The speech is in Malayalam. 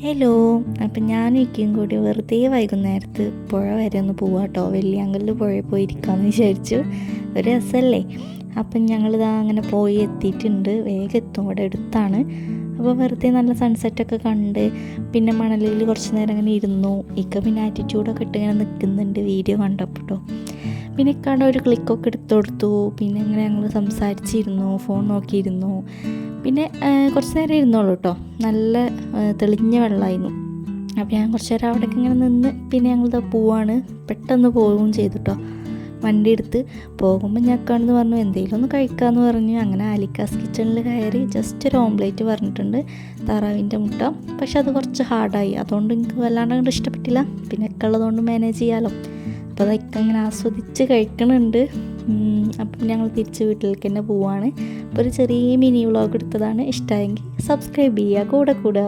ഹലോ. അപ്പം ഞാനും ഇക്കയും കൂടി വെറുതെ വൈകുന്നേരത്ത് പുഴ വരെ ഒന്ന് പോവാം കേട്ടോ. വെള്ളിയാങ്കലിൽ പുഴയിൽ പോയിരിക്കാമെന്ന് വിചാരിച്ചു. ഒരു രസമല്ലേ. അപ്പം ഞങ്ങളിതാ അങ്ങനെ പോയി എത്തിയിട്ടുണ്ട്. വേഗം എത്തും, ഇവിടെ അടുത്താണ്. അപ്പോൾ വെറുതെ നല്ല സൺസെറ്റൊക്കെ കണ്ട് പിന്നെ മണലിൽ കുറച്ച് നേരം അങ്ങനെ ഇരുന്നു. ഇക്ക പിന്നെ ആറ്റിറ്റ്യൂഡൊക്കെ ഇട്ട് ഇങ്ങനെ നിൽക്കുന്നുണ്ട് വീഡിയോ കണ്ടപ്പോൾ കേട്ടോ. പിന്നെ ഇക്കാണ്ട് ഒരു ക്ലിക്കൊക്കെ എടുത്തു കൊടുത്തു. പിന്നെ ഇങ്ങനെ ഞങ്ങൾ സംസാരിച്ചിരുന്നു, ഫോൺ നോക്കിയിരുന്നു. പിന്നെ കുറച്ച് നേരം ഇരുന്നോളൂ കേട്ടോ. നല്ല തെളിഞ്ഞ വെള്ളമായിരുന്നു. അപ്പോൾ ഞാൻ കുറച്ച് നേരം അവിടേക്ക് ഇങ്ങനെ നിന്ന് പിന്നെ ഞങ്ങളിത് പോവാണ്. പെട്ടെന്ന് പോവുകയും ചെയ്തു കേട്ടോ. വണ്ടി എടുത്ത് പോകുമ്പോൾ ഞക്കാണെന്ന് പറഞ്ഞു എന്തെങ്കിലും ഒന്ന് കഴിക്കാമെന്ന് പറഞ്ഞു. അങ്ങനെ ആലിക്കാസ് കിച്ചണിൽ കയറി ജസ്റ്റ് ഒരു ഓംലേറ്റ് പറഞ്ഞിട്ടുണ്ട്, താറാവിൻ്റെ മുട്ട. പക്ഷെ അത് കുറച്ച് ഹാർഡായി, അതുകൊണ്ട് എനിക്ക് വല്ലാണ്ട് അങ്ങോട്ട് ഇഷ്ടപ്പെട്ടില്ല. പിന്നെ ഒക്കെ ഉള്ളതുകൊണ്ട് മാനേജ് ചെയ്യാമല്ലോ. അപ്പോൾ അതൊക്കെ ഇങ്ങനെ ആസ്വദിച്ച് കഴിക്കണുണ്ട്. അപ്പം ഞങ്ങൾ തിരിച്ച് വീട്ടിലേക്ക് തന്നെ പോവുകയാണ്. അപ്പോൾ ഒരു ചെറിയ മിനി വ്ളോഗ് എടുത്തതാണ്. ഇഷ്ടമായെങ്കിൽ സബ്സ്ക്രൈബ് ചെയ്യുക, കൂടെ കൂടുക.